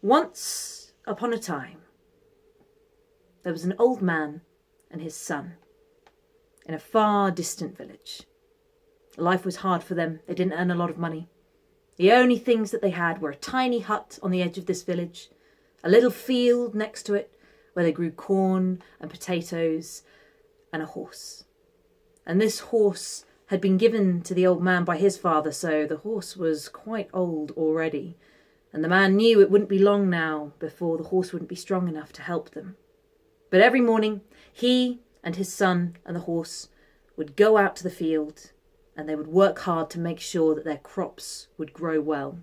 Once upon a time, there was an old man and his son in a far distant village. Life was hard for them. They didn't earn a lot of money. The only things that they had were a tiny hut on the edge of this village, a little field next to it where they grew corn and potatoes, and a horse. And this horse had been given to the old man by his father, so the horse was quite old already. And the man knew it wouldn't be long now before the horse wouldn't be strong enough to help them. But every morning, he and his son and the horse would go out to the field, and they would work hard to make sure that their crops would grow well.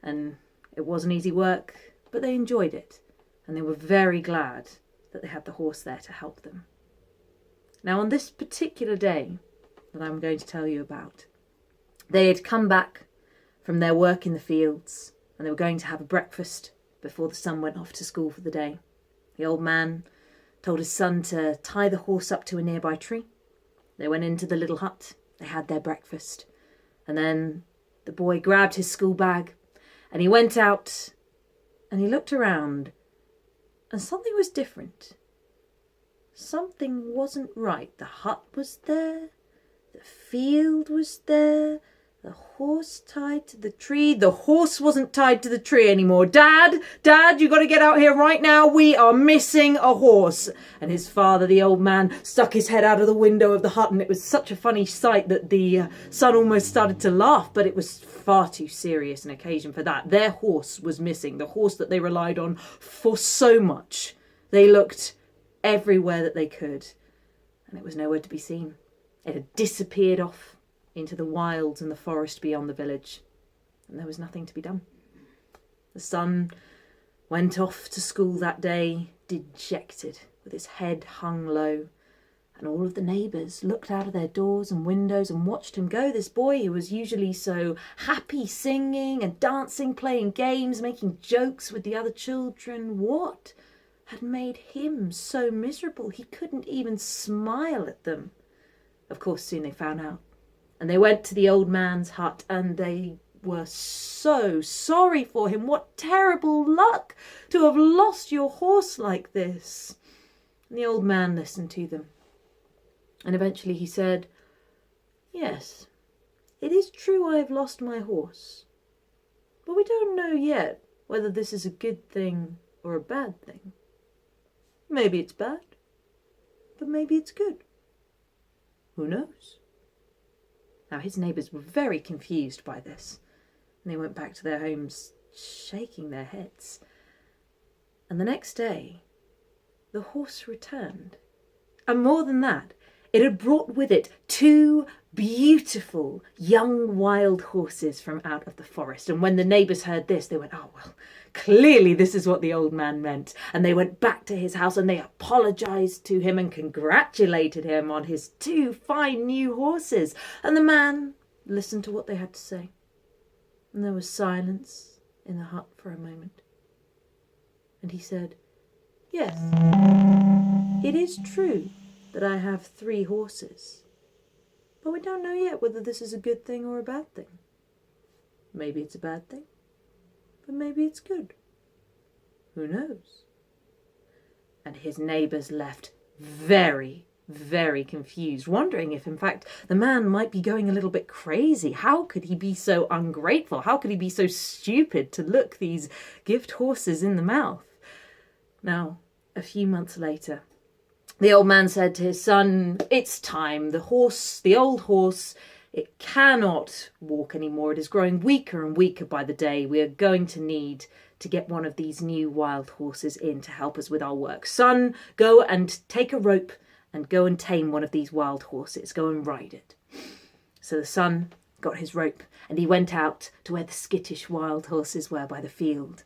And it wasn't easy work, but they enjoyed it, and they were very glad that they had the horse there to help them. Now, on this particular day that I'm going to tell you about, they had come back from their work in the fields, and they were going to have a breakfast before the son went off to school for the day. The old man told his son to tie the horse up to a nearby tree. They went into the little hut. They had their breakfast. And then the boy grabbed his school bag and he went out and he looked around, and something was different. Something wasn't right. The hut was there. The field was there. The horse tied to the tree. The horse wasn't tied to the tree anymore. Dad, you got to get out here right now. We are missing a horse. And his father, the old man, stuck his head out of the window of the hut, and it was such a funny sight that the son almost started to laugh, but it was far too serious an occasion for that. Their horse was missing, the horse that they relied on for so much. They looked everywhere that they could, and it was nowhere to be seen. It had disappeared off into the wilds and the forest beyond the village, and there was nothing to be done. The son went off to school that day, dejected, with his head hung low, and all of the neighbours looked out of their doors and windows and watched him go. This boy who was usually so happy, singing and dancing, playing games, making jokes with the other children. What had made him so miserable? He couldn't even smile at them. Of course, soon they found out. And they went to the old man's hut, and they were so sorry for him. What terrible luck to have lost your horse like this. And the old man listened to them. And eventually he said, "Yes, it is true I have lost my horse. But we don't know yet whether this is a good thing or a bad thing. Maybe it's bad, but maybe it's good. Who knows?" Now, his neighbours were very confused by this, and they went back to their homes shaking their heads. And the next day, the horse returned. And more than that, it had brought with it 2 beautiful young wild horses from out of the forest. And when the neighbours heard this, they went, "Oh, well, clearly this is what the old man meant." And they went back to his house and they apologised to him and congratulated him on his 2 fine new horses. And the man listened to what they had to say. And there was silence in the hut for a moment. And he said, "Yes, it is true that I have 3 horses. But we don't know yet whether this is a good thing or a bad thing. Maybe it's a bad thing, but maybe it's good. Who knows?" And his neighbours left very, very confused, wondering if, in fact, the man might be going a little bit crazy. How could he be so ungrateful? How could he be so stupid to look these gift horses in the mouth? Now, a few months later, the old man said to his son, "It's time. The old horse, it cannot walk anymore. It is growing weaker and weaker by the day. We are going to need to get one of these new wild horses in to help us with our work. Son, go and take a rope and go and tame one of these wild horses. Go and ride it." So the son got his rope and he went out to where the skittish wild horses were by the field.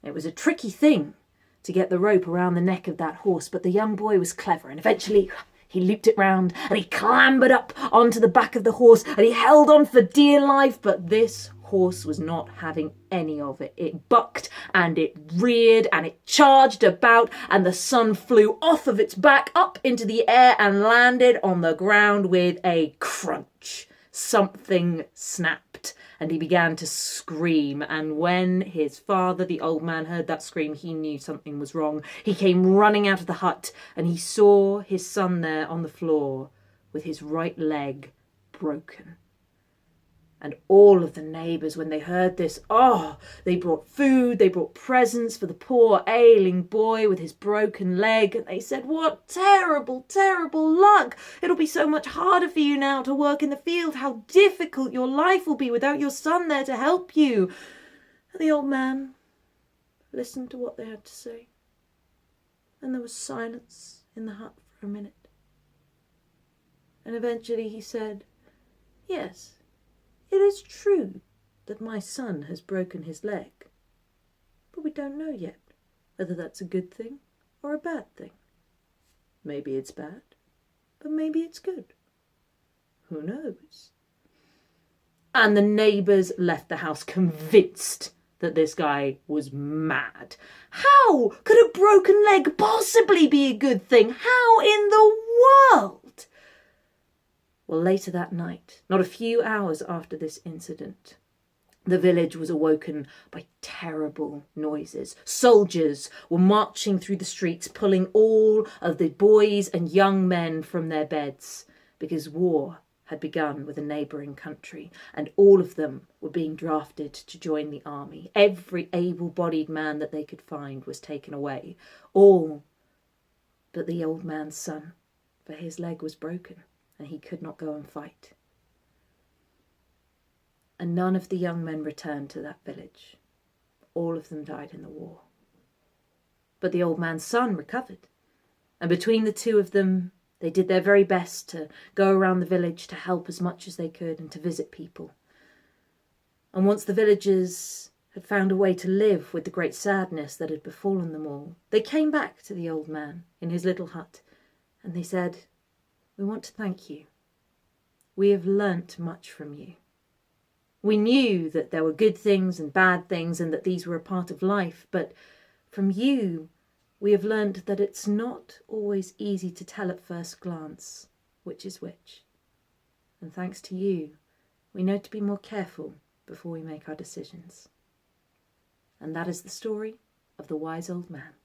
It was a tricky thing to get the rope around the neck of that horse, but the young boy was clever, and eventually he looped it round and he clambered up onto the back of the horse and he held on for dear life, but this horse was not having any of it. It bucked and it reared and it charged about, and the son flew off of its back up into the air and landed on the ground with a crunch. Something snapped and he began to scream. And when his father, the old man, heard that scream, he knew something was wrong. He came running out of the hut, and he saw his son there on the floor with his right leg broken. And all of the neighbours, when they heard this, they brought food, they brought presents for the poor ailing boy with his broken leg. And they said, "What terrible, terrible luck. It'll be so much harder for you now to work in the field. How difficult your life will be without your son there to help you." And the old man listened to what they had to say. And there was silence in the hut for a minute. And eventually he said, "Yes, it is true that my son has broken his leg, but we don't know yet whether that's a good thing or a bad thing. Maybe it's bad, but maybe it's good. Who knows?" And the neighbours left the house convinced that this guy was mad. How could a broken leg possibly be a good thing? How in the world? Well, later that night, not a few hours after this incident, the village was awoken by terrible noises. Soldiers were marching through the streets, pulling all of the boys and young men from their beds, because war had begun with a neighbouring country, and all of them were being drafted to join the army. Every able-bodied man that they could find was taken away, all but the old man's son, for his leg was broken and he could not go and fight. And none of the young men returned to that village. All of them died in the war. But the old man's son recovered, and between the two of them, they did their very best to go around the village to help as much as they could and to visit people. And once the villagers had found a way to live with the great sadness that had befallen them all, they came back to the old man in his little hut, and they said, "We want to thank you. We have learnt much from you. We knew that there were good things and bad things and that these were a part of life, but from you we have learnt that it's not always easy to tell at first glance which is which. And thanks to you, we know to be more careful before we make our decisions." And that is the story of the wise old man.